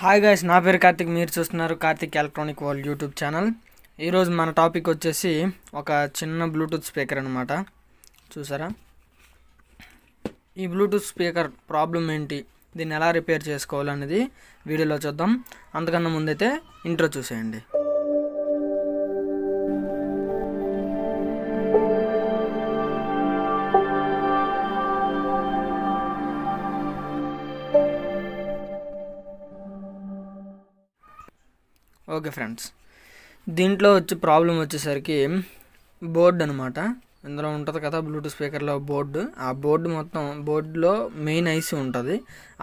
Hi guys, నా పేరు కార్తిక్. మీరు చూస్తున్నారు Karthik electronic world YouTube channel. ఈరోజు మన టాపిక్ వచ్చేసి ఒక చిన్న బ్లూటూత్ స్పీకర్ అనమాట. చూసారా, ఈ బ్లూటూత్ స్పీకర్ ప్రాబ్లం ఏంటి, దీన్ని ఎలా రిపేర్ చేసుకోవాలనేది వీడియోలో చూద్దాం. అంతకన్నా ముందైతే ఇంట్రో చూసేయండి. ఓకే ఫ్రెండ్స్, దీంట్లో ప్రాబ్లం వచ్చేసరికి బోర్డు అనమాట. ఇందులో ఉంటుంది కదా బ్లూటూత్ స్పీకర్లో బోర్డు. ఆ బోర్డు మొత్తం బోర్డులో మెయిన్ ఐసీ ఉంటుంది.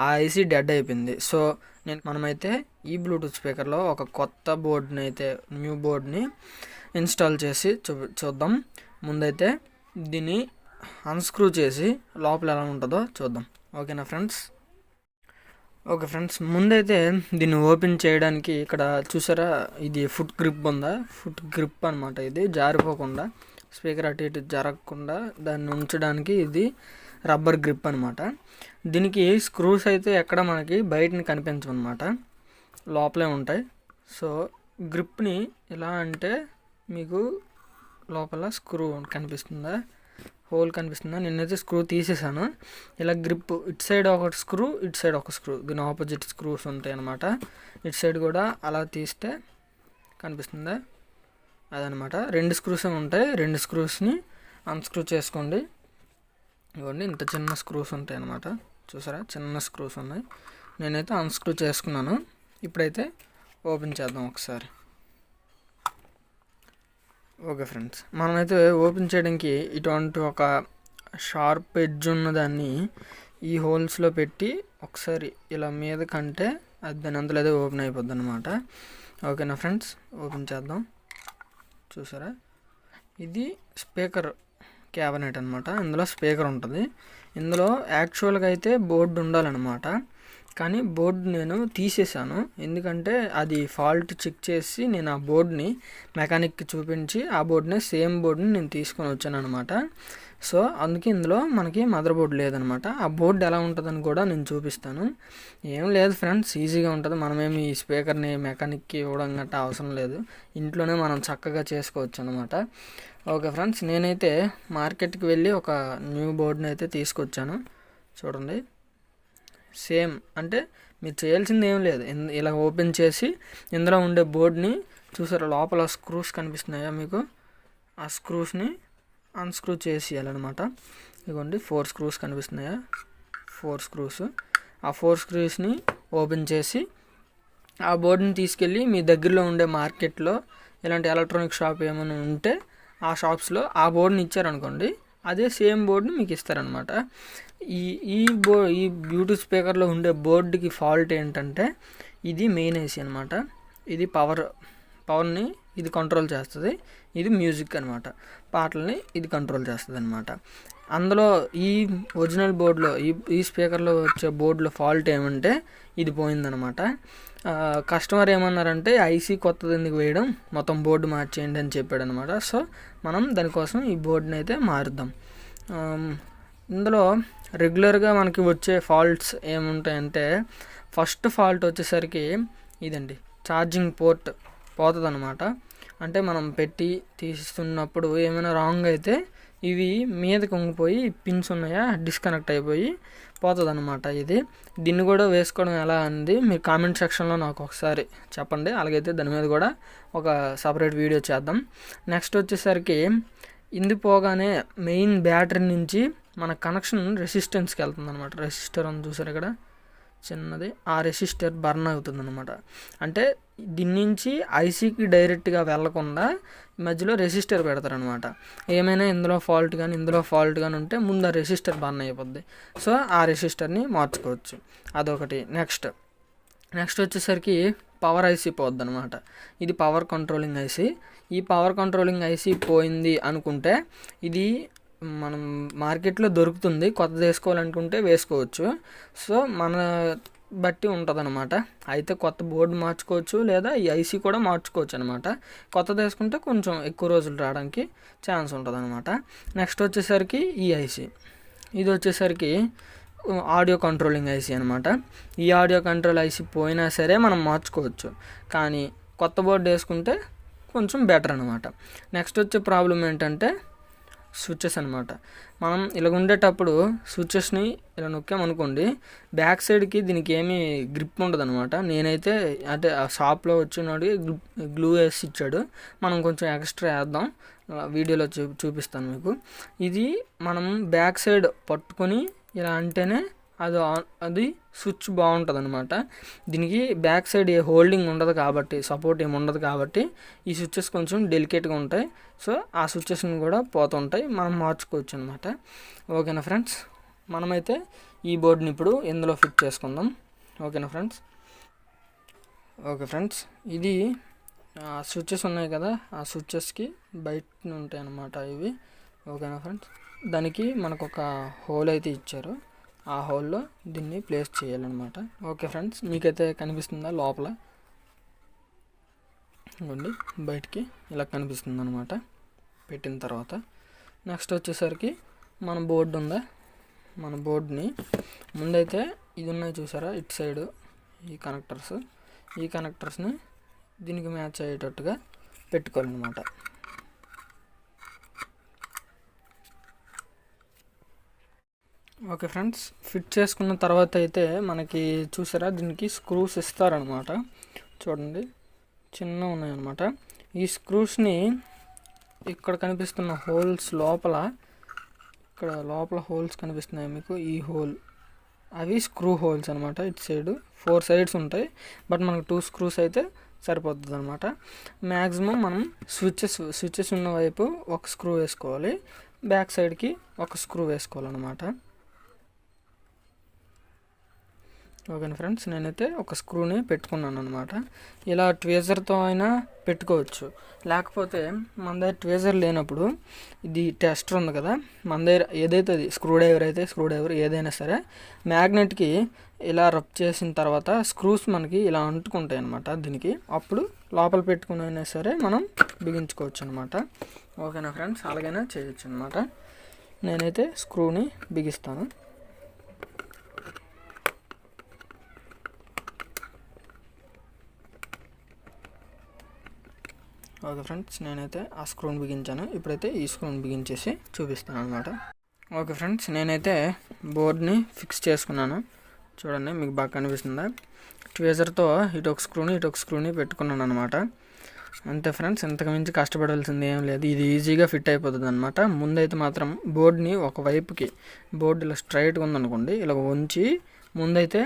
ఆ ఐసీ డెడ్ అయిపోయింది. సో మనమైతే ఈ బ్లూటూత్ స్పీకర్లో ఒక కొత్త బోర్డుని అయితే న్యూ బోర్డ్ని ఇన్స్టాల్ చేసి చూద్దాం. ముందైతే దీన్ని అన్స్క్రూ చేసి లోపల ఎలా ఉంటుందో చూద్దాం. ఓకేనా ఫ్రెండ్స్? ఓకే ఫ్రెండ్స్, ముందైతే దీన్ని ఓపెన్ చేయడానికి ఇక్కడ చూసారా, ఇది ఫుట్ గ్రిప్ ఉందా, ఫుట్ గ్రిప్ అనమాట. ఇది జారిపోకుండా, స్పీకర్ అటు ఇటు జరగకుండా దాన్ని ఉంచడానికి ఇది రబ్బర్ గ్రిప్ అనమాట. దీనికి స్క్రూస్ అయితే ఎక్కడ మనకి బయటని కనిపించమన్నమాట, లోపలే ఉంటాయి. సో గ్రిప్ని ఎలా అంటే మీకు లోపల స్క్రూ కనిపిస్తుందా, హోల్ కనిపిస్తుందా? నేనైతే స్క్రూ తీసేసాను. ఇలా గ్రిప్ ఇటు సైడ్ ఒక స్క్రూ, ఇటు సైడ్ ఒక స్క్రూ, దీని ఆపోజిట్ స్క్రూస్ ఉంటాయి అన్నమాట. ఇటు సైడ్ కూడా అలా తీస్తే కనిపిస్తుందా, అదనమాట. రెండు స్క్రూస్ ఉంటాయి. రెండు స్క్రూస్ని అన్స్క్రూ చేసుకోండి. ఇవ్వండి, ఇంత చిన్న స్క్రూస్ ఉంటాయి అన్నమాట. చూసారా, చిన్న స్క్రూస్ ఉన్నాయి. నేనైతే అన్స్క్రూ చేసుకున్నాను. ఇప్పుడైతే ఓపెన్ చేద్దాం ఒకసారి. ఓకే ఫ్రెండ్స్, మనమైతే ఓపెన్ చేయడానికి ఇటువంటి ఒక షార్ప్ ఎడ్జ్ ఉన్నదాన్ని ఈ హోల్స్లో పెట్టి ఒకసారి ఇలా మీద కంటే అది దాని అంతలో అదే ఓపెన్ అయిపోద్ది అనమాట. ఓకేనా ఫ్రెండ్స్, ఓపెన్ చేద్దాం. చూసారా, ఇది స్పీకర్ క్యాబినెట్ అనమాట. ఇందులో స్పీకర్ ఉంటుంది. ఇందులో యాక్చువల్గా అయితే బోర్డు ఉండాలన్నమాట. కానీ బోర్డు నేను తీసేసాను. ఎందుకంటే అది ఫాల్ట్ చెక్ చేసి నేను ఆ బోర్డుని మెకానిక్కి చూపించి ఆ బోర్డుని సేమ్ బోర్డుని నేను తీసుకొని వచ్చాను అనమాట. సో అందుకే ఇందులో మనకి మదర్ బోర్డు లేదనమాట. ఆ బోర్డు ఎలా ఉంటుందని కూడా నేను చూపిస్తాను. ఏం లేదు ఫ్రెండ్స్, ఈజీగా ఉంటుంది. మనమేమి ఈ స్పీకర్ని మెకానిక్కి ఇవ్వడం గట్రా అవసరం లేదు. ఇంట్లోనే మనం చక్కగా చేసుకోవచ్చు అనమాట. ఓకే ఫ్రెండ్స్, నేనైతే మార్కెట్కి వెళ్ళి ఒక న్యూ బోర్డుని అయితే తీసుకొచ్చాను. చూడండి, సేమ్ అంటే మీరు చేయాల్సింది ఏం లేదు. ఇలా ఓపెన్ చేసి ఇందులో ఉండే బోర్డ్ని చూసారా, లోపల స్క్రూస్ కనిపిస్తున్నాయా మీకు? ఆ స్క్రూస్ని అన్స్క్రూ చేసేయాలన్నమాట. ఇదిగోండి, 4 స్క్రూస్ కనిపిస్తున్నాయా? 4 స్క్రూస్. ఆ 4 స్క్రూస్ని ఓపెన్ చేసి ఆ బోర్డుని తీసుకెళ్ళి మీ దగ్గరలో ఉండే మార్కెట్లో ఇలాంటి ఎలక్ట్రానిక్ షాప్ ఏమైనా ఉంటే ఆ షాప్స్లో ఆ బోర్డుని ఇచ్చారనుకోండి, అదే సేమ్ బోర్డుని మీకు ఇస్తారనమాట. ఈ బ్లూటూత్ స్పీకర్లో ఉండే బోర్డుకి ఫాల్ట్ ఏంటంటే ఇది మెయిన్ ఐసీ అనమాట. ఇది పవర్ని ఇది కంట్రోల్ చేస్తుంది. ఇది మ్యూజిక్ అనమాట, పాటల్ని ఇది కంట్రోల్ చేస్తుంది అనమాట. అందులో ఈ ఒరిజినల్ బోర్డులో ఈ స్పీకర్లో వచ్చే బోర్డులో ఫాల్ట్ ఏమంటే ఇది పోయిందనమాట. కస్టమర్ ఏమన్నారంటే ఐసీ కొత్తది ఎందుకు వేయడం, మొత్తం బోర్డు మార్చేయండి అని చెప్పాడు అనమాట. సో మనం దానికోసం ఈ బోర్డుని అయితే మారుద్దాం. ఇందులో రెగ్యులర్గా మనకి వచ్చే ఫాల్ట్స్ ఏముంటాయంటే, ఫస్ట్ ఫాల్ట్ వచ్చేసరికి ఇదండి, ఛార్జింగ్ పోర్ట్ పోతుంది అనమాట. అంటే మనం పెట్టి తీస్తున్నప్పుడు ఏమైనా రాంగ్ అయితే ఇవి మీదకి వంగిపోయి పిన్స్ ఉన్నాయా డిస్కనెక్ట్ అయిపోయి పోతుంది అనమాట. దీన్ని కూడా వేసుకోవడం ఎలా అంది మీరు కామెంట్ సెక్షన్లో నాకు ఒకసారి చెప్పండి. అలాగైతే దాని మీద కూడా ఒక సపరేట్ వీడియో చేద్దాం. నెక్స్ట్ వచ్చేసరికి ఇది పోగానే మెయిన్ బ్యాటరీ నుంచి మన కనెక్షన్ రెసిస్టెన్స్కి వెళ్తుంది అనమాట. రెసిస్టర్ అని చూసారు ఇక్కడ చిన్నది, ఆ రెసిస్టర్ బర్న్ అవుతుంది అనమాట. అంటే దీని నుంచి ఐసీకి డైరెక్ట్గా వెళ్లకుండా మధ్యలో రెసిస్టర్ పెడతారనమాట. ఏమైనా ఇందులో ఫాల్ట్ కానీ ఉంటే ముందు ఆ రెసిస్టర్ బర్న్ అయిపోద్ది. సో ఆ రెసిస్టర్ని మార్చుకోవచ్చు. అదొకటి. నెక్స్ట్ వచ్చేసరికి పవర్ ఐసీ పోద్ది అనమాట. ఇది పవర్ కంట్రోలింగ్ ఐసీ. ఈ పవర్ కంట్రోలింగ్ ఐసీ పోయింది అనుకుంటే ఇది మనం మార్కెట్లో దొరుకుతుంది. కొత్తది వేసుకోవాలనుకుంటే వేసుకోవచ్చు. సో మన బట్టి ఉంటుంది అనమాట. అయితే కొత్త బోర్డు మార్చుకోవచ్చు, లేదా ఈ ఐసీ కూడా మార్చుకోవచ్చు అనమాట. కొత్తది వేసుకుంటే కొంచెం ఎక్కువ రోజులు రావడానికి ఛాన్స్ ఉంటుంది అనమాట. నెక్స్ట్ వచ్చేసరికి ఈ ఐసీ, ఇది వచ్చేసరికి ఆడియో కంట్రోలింగ్ ఐసీ అనమాట. ఈ ఆడియో కంట్రోల్ ఐసీ పోయినా సరే మనం మార్చుకోవచ్చు, కానీ కొత్త బోర్డు వేసుకుంటే కొంచెం బెటర్ అనమాట. నెక్స్ట్ వచ్చే ప్రాబ్లం ఏంటంటే స్విచ్చెస్ అనమాట. మనం ఇలా ఉండేటప్పుడు స్విచ్చెస్ని ఇలా నొక్కామనుకోండి, బ్యాక్ సైడ్కి దీనికి ఏమీ గ్రిప్ ఉండదు అనమాట. నేనైతే అంటే ఆ షాప్లో వచ్చినాడు గ్లూ వేసి ఇచ్చాడు, మనం కొంచెం ఎక్స్ట్రా వేద్దాం, వీడియోలో చూపిస్తాను మీకు. ఇది మనం బ్యాక్ సైడ్ పట్టుకొని ఇలా అంటేనే అది స్విచ్ బాగుంటుంది అనమాట. దీనికి బ్యాక్ సైడ్ ఏ హోల్డింగ్ ఉండదు కాబట్టి, సపోర్ట్ ఏమి ఉండదు కాబట్టి ఈ స్విచ్చెస్ కొంచెం డెలికేట్గా ఉంటాయి. సో ఆ స్విచ్చెస్ని కూడా పోతుంటాయి, మనం మార్చుకోవచ్చు అనమాట. ఓకేనా ఫ్రెండ్స్, మనమైతే ఈ బోర్డుని ఇప్పుడు ఇందులో ఫిట్ చేసుకుందాం. ఓకేనా ఫ్రెండ్స్. ఓకే ఫ్రెండ్స్, ఇది స్విచ్చెస్ ఉన్నాయి కదా, ఆ స్విచ్చెస్కి బయట ఉంటాయి అన్నమాట ఇవి. ఓకేనా ఫ్రెండ్స్, దానికి మనకు ఒక హోల్ అయితే ఇచ్చారు, ఆ హోల్లో దీన్ని ప్లేస్ చేయాలన్నమాట. ఓకే ఫ్రెండ్స్, మీకైతే కనిపిస్తుందా లోపల? ఇవ్వండి, బయటికి ఇలా కనిపిస్తుంది అనమాట పెట్టిన తర్వాత. నెక్స్ట్ వచ్చేసరికి మన బోర్డు ఉందా, మన బోర్డుని ముందైతే ఇది ఉన్నాయి చూసారా, ఇటు సైడు ఈ కనెక్టర్స్ని దీనికి మ్యాచ్ అయ్యేటట్టుగా పెట్టుకోవాలన్నమాట. ఓకే ఫ్రెండ్స్, ఫిట్ చేసుకున్న తర్వాత అయితే మనకి చూసారా దీనికి స్క్రూస్ ఇస్తారనమాట. చూడండి, చిన్న ఉన్నాయన్నమాట. ఈ స్క్రూస్ని ఇక్కడ కనిపిస్తున్న హోల్స్ లోపల, ఇక్కడ లోపల హోల్స్ కనిపిస్తున్నాయి మీకు, ఈ హోల్ అవి స్క్రూ హోల్స్ అనమాట. ఇటు సైడు 4 సైడ్స్ ఉంటాయి, బట్ మనకు 2 స్క్రూస్ అయితే సరిపోతుంది అనమాట. మ్యాక్సిమం మనం స్విచ్చెస్ ఉన్న వైపు ఒక స్క్రూ వేసుకోవాలి, బ్యాక్ సైడ్కి ఒక స్క్రూ వేసుకోవాలన్నమాట. ఓకేనా ఫ్రెండ్స్, నేనైతే ఒక స్క్రూని పెట్టుకున్నాను అనమాట. ఇలా ట్వేజర్తో అయినా పెట్టుకోవచ్చు, లేకపోతే మన దగ్గర ట్వేజర్ లేనప్పుడు ఇది టెస్టర్ ఉంది కదా మన దగ్గర, ఏదైతే అది స్క్రూ డ్రైవర్ ఏదైనా సరే మ్యాగ్నెట్కి ఇలా రబ్ చేసిన తర్వాత స్క్రూస్ మనకి ఇలా అంటుకుంటాయి అనమాట దీనికి. అప్పుడు లోపల పెట్టుకుని అయినా సరే మనం బిగించుకోవచ్చు అనమాట. ఓకేనా ఫ్రెండ్స్, అలాగైనా చేయొచ్చు అనమాట. నేనైతే స్క్రూని బిగిస్తాను. ఓకే ఫ్రెండ్స్, నేనైతే ఆ స్క్రూని బిగించాను. ఇప్పుడైతే ఈ స్క్రూని బిగించేసి చూపిస్తాను అనమాట. ఓకే ఫ్రెండ్స్, నేనైతే బోర్డ్ని ఫిక్స్ చేసుకున్నాను. చూడండి, మీకు బాగా కనిపిస్తుందా? ట్వేజర్తో ఇటు ఒక స్క్రూని పెట్టుకున్నాను అనమాట. అంతే ఫ్రెండ్స్, ఇంతకుమించి కష్టపడాల్సింది ఏం లేదు, ఇది ఈజీగా ఫిట్ అయిపోతుంది అనమాట. ముందైతే మాత్రం బోర్డ్ని ఒక వైపుకి, బోర్డు ఇలా స్ట్రైట్గా ఉందనుకోండి, ఇలా ఉంచి ముందైతే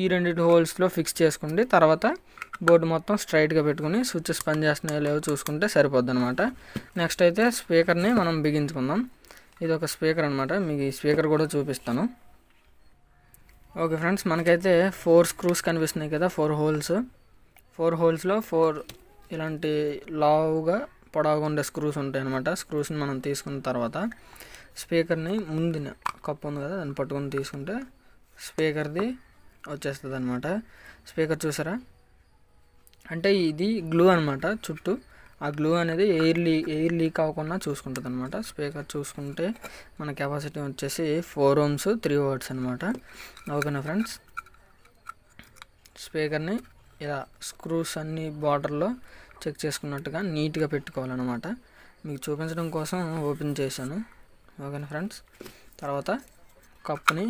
ఈ రెండిటి హోల్స్లో ఫిక్స్ చేసుకోండి. తర్వాత బోర్డు మొత్తం స్ట్రైట్గా పెట్టుకుని స్విచ్చెస్ పనిచేస్తున్నాయో లేవో చూసుకుంటే సరిపోద్ది అనమాట. నెక్స్ట్ అయితే స్పీకర్ని మనం బిగించుకుందాం. ఇది ఒక స్పీకర్ అనమాట, మీకు ఈ స్పీకర్ కూడా చూపిస్తాను. ఓకే ఫ్రెండ్స్, మనకైతే 4 స్క్రూస్ కనిపిస్తున్నాయి కదా, 4 హోల్స్లో 4 ఇలాంటి లావుగా పొడవుగా ఉండే స్క్రూస్ ఉంటాయి అనమాట. స్క్రూస్ని మనం తీసుకున్న తర్వాత స్పీకర్ని ముందున కప్పు ఉంది కదా, దాన్ని పట్టుకొని తీసుకుంటే స్పీకర్ది వచ్చేస్తుంది అనమాట. స్పీకర్ చూసారా, అంటే ఇది గ్లూ అనమాట చుట్టూ. ఆ గ్లూ అనేది ఎయిర్ లీక్ అవ్వకుండా చూసుకుంటుంది అనమాట. స్పీకర్ చూసుకుంటే మన కెపాసిటీ వచ్చేసి 4 ohms 3 watts అనమాట. ఓకేనా ఫ్రెండ్స్, స్పీకర్ని ఇలా స్క్రూస్ అన్ని బార్డర్లో చెక్ చేసుకున్నట్టుగా నీట్గా పెట్టుకోవాలన్నమాట. మీకు చూపించడం కోసం ఓపెన్ చేశాను. ఓకేనా ఫ్రెండ్స్, తర్వాత కప్పుని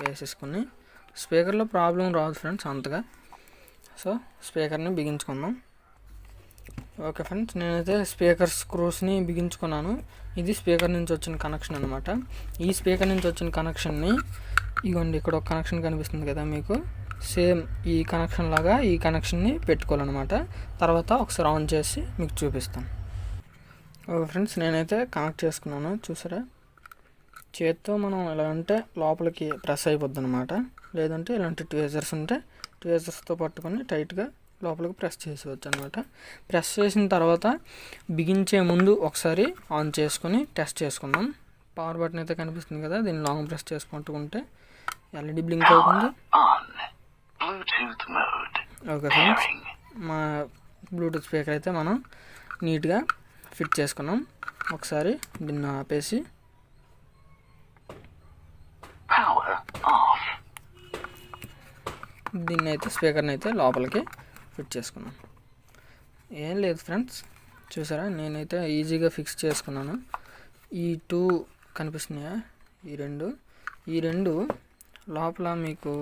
వేసేసుకుని, స్పీకర్లో ప్రాబ్లం రాదు ఫ్రెండ్స్ అంతగా. సో స్పీకర్ని బిగించుకుందాం. ఓకే ఫ్రెండ్స్, నేనైతే స్పీకర్ స్క్రూస్ని బిగించుకున్నాను. ఇది స్పీకర్ నుంచి వచ్చిన కనెక్షన్ అనమాట. ఈ స్పీకర్ నుంచి వచ్చిన కనెక్షన్ని ఇగోండి, ఇక్కడ ఒక కనెక్షన్ కనిపిస్తుంది కదా మీకు, సేమ్ ఈ కనెక్షన్ లాగా ఈ కనెక్షన్ని పెట్టుకోవాలన్నమాట. తర్వాత ఒకసారి ఆన్ చేసి మీకు చూపిస్తాను. ఓకే ఫ్రెండ్స్, నేనైతే కనెక్ట్ చేసుకున్నాను. చూసారా, చేత్తో మనం ఎలా అంటే లోపలికి ప్రెస్ అయిపోద్ది అనమాట. లేదంటే ఇలాంటి ట్వేజర్స్ ఉంటే ట్వేజర్స్తో పట్టుకొని టైట్గా లోపలికి ప్రెస్ చేసేవచ్చు అనమాట. ప్రెస్ చేసిన తర్వాత బిగించే ముందు ఒకసారి ఆన్ చేసుకొని టెస్ట్ చేసుకుందాం. పవర్ బటన్ అయితే కనిపిస్తుంది కదా, దీన్ని లాంగ్ ప్రెస్ చేసి పట్టుకుంటే ఎల్ఈడి బ్లింక్ అవుతుంది. ఓకే ఫ్రెండ్స్, మా బ్లూటూత్ స్పీకర్ అయితే మనం నీట్గా ఫిట్ చేసుకున్నాం. ఒకసారి దీన్ని ఆపేసి దీన్ని అయితే స్పీకర్ని అయితే లోపలికి ఫిట్ చేసుకున్నాం. ఏం లేదు ఫ్రెండ్స్, చూసారా నేనైతే ఈజీగా ఫిక్స్ చేసుకున్నాను. ఈ 2 కనిపిస్తున్నాయా, ఈ రెండు లోపల మీకు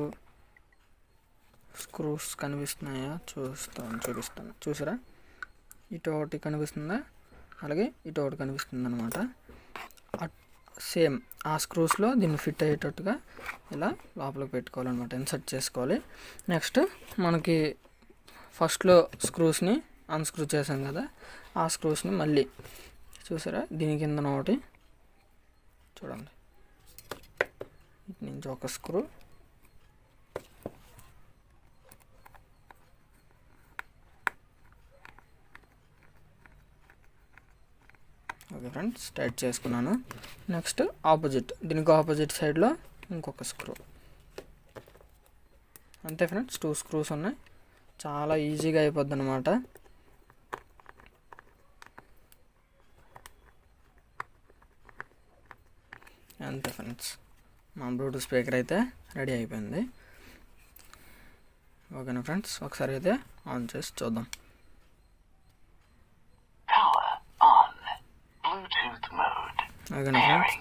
స్క్రూస్ కనిపిస్తున్నాయా చూపిస్తాను. చూసారా, ఇటు ఒకటి కనిపిస్తుందా, అలాగే ఇటు ఒకటి కనిపిస్తుంది అనమాట. సేమ్ ఆ స్క్రూస్లో దీన్ని ఫిట్ అయ్యేటట్టుగా ఇలా లోపలికి పెట్టుకోవాలన్నమాట, ఇన్సర్ట్ చేసుకోవాలి. నెక్స్ట్ మనకి ఫస్ట్లో స్క్రూస్ని అన్స్క్రూ చేసాం కదా, ఆ స్క్రూస్ని మళ్ళీ చూసారా దీని కింద ఒకటి చూడండి, ఇటు నుంచి ఒక స్క్రూ, ఓకే ఫ్రెండ్స్ టైట్ చేసుకున్నాను. నెక్స్ట్ దీనికి ఆపోజిట్ సైడ్లో ఇంకొక స్క్రూ. అంతే ఫ్రెండ్స్, 2 స్క్రూస్ ఉన్నాయి, చాలా ఈజీగా అయిపోద్ది అనమాట. అంతే ఫ్రెండ్స్, మా బ్లూటూత్ స్పీకర్ అయితే రెడీ అయిపోయింది. ఓకేనా ఫ్రెండ్స్, ఒకసారి అయితే ఆన్ చేసి చూద్దాం. ఓకేనా ఫ్రెండ్స్,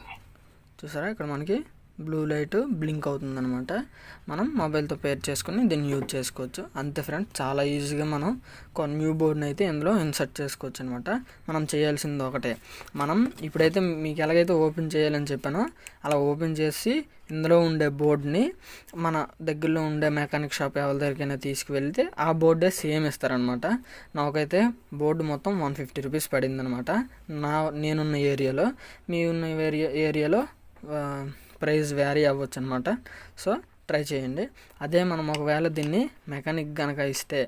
చూసారా ఇక్కడ మనకి బ్లూ లైట్ బ్లింక్ అవుతుందన్నమాట. మనం మొబైల్తో పేర్ చేసుకుని దీన్ని యూజ్ చేసుకోవచ్చు. అంతే ఫ్రెండ్స్, చాలా ఈజీగా మనం కొన్ని న్యూ బోర్డ్ని అయితే ఇందులో ఇన్సర్ట్ చేసుకోవచ్చు అనమాట. మనం చేయాల్సింది ఒకటే, మనం ఇప్పుడైతే మీకు ఎలాగైతే ఓపెన్ చేయాలని చెప్పానో అలా ఓపెన్ చేసి ఇందులో ఉండే బోర్డ్ని మన దగ్గరలో ఉండే మెకానిక్ షాప్ ఎవరి దగ్గరికైనా తీసుకువెళ్తే ఆ బోర్డే సేమ్ ఇస్తారనమాట. నాకైతే బోర్డు మొత్తం 150 రూపీస్ పడిందనమాట నేనున్న ఏరియాలో. మీ ఉన్న ఏరియాలో ప్రైస్ వ్యారీ అవ్వచ్చు అనమాట. సో ట్రై చేయండి. అదే మనం ఒకవేళ దీన్ని మెకానిక్ కనుక ఇస్తే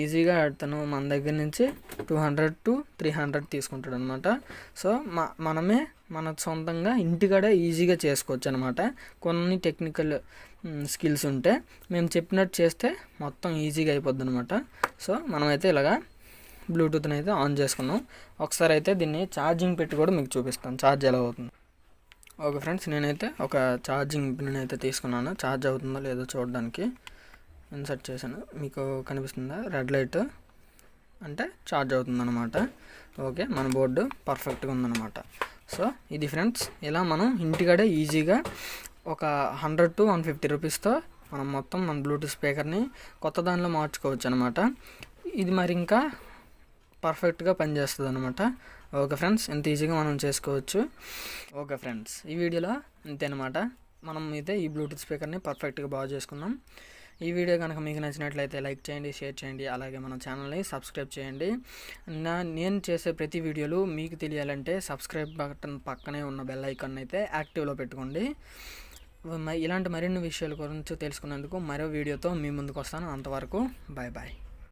ఈజీగా అతను మన దగ్గర నుంచి 200 to 300 తీసుకుంటాడు అనమాట. సో మనమే మన సొంతంగా ఇంటికాడే ఈజీగా చేసుకోవచ్చు అనమాట. కొన్ని టెక్నికల్ స్కిల్స్ ఉంటే మేము చెప్పినట్టు చేస్తే మొత్తం ఈజీగా అయిపోద్ది అనమాట. సో మనమైతే ఇలాగా బ్లూటూత్ని అయితే ఆన్ చేసుకున్నాం. ఒకసారి అయితే దీన్ని ఛార్జింగ్ పెట్టి కూడా మీకు చూపిస్తాను ఛార్జ్ ఎలా అవుతుంది. ఓకే ఫ్రెండ్స్, నేనైతే ఒక ఛార్జింగ్ పిన్ అయితే తీసుకున్నాను, ఛార్జ్ అవుతుందో లేదో చూడడానికి ఇన్సర్ట్ చేశాను. మీకు కనిపిస్తుందా రెడ్ లైట్, అంటే ఛార్జ్ అవుతుందన్నమాట. ఓకే, మన బోర్డు పర్ఫెక్ట్గా ఉందన్నమాట. సో ఇది ఫ్రెండ్స్, ఇలా మనం ఇంటికాడే ఈజీగా ఒక 100 to 150 రూపీస్తో మనం మొత్తం మన బ్లూటూత్ స్పీకర్ని కొత్త దానిలో మార్చుకోవచ్చు అనమాట. ఇది మరి ఇంకా పర్ఫెక్ట్గా పనిచేస్తుంది అనమాట. ఓకే ఫ్రెండ్స్, ఎంత ఈజీగా మనం చేసుకోవచ్చు. ఓకే ఫ్రెండ్స్, ఈ వీడియోలో అంతేనమాట. మనం అయితే ఈ బ్లూటూత్ స్పీకర్ని పర్ఫెక్ట్గా బాగా చేసుకుందాం. ఈ వీడియో కనుక మీకు నచ్చినట్లయితే లైక్ చేయండి, షేర్ చేయండి, అలాగే మన ఛానల్ని సబ్స్క్రైబ్ చేయండి. నేను చేసే ప్రతి వీడియోలు మీకు తెలియాలంటే సబ్స్క్రైబ్ బటన్ పక్కనే ఉన్న బెల్ ఐకాన్ అయితే యాక్టివ్లో పెట్టుకోండి. ఇలాంటి మరిన్ని విషయాల గురించి తెలుసుకునేందుకు మరో వీడియోతో మీ ముందుకు వస్తాను. అంతవరకు బాయ్ బాయ్.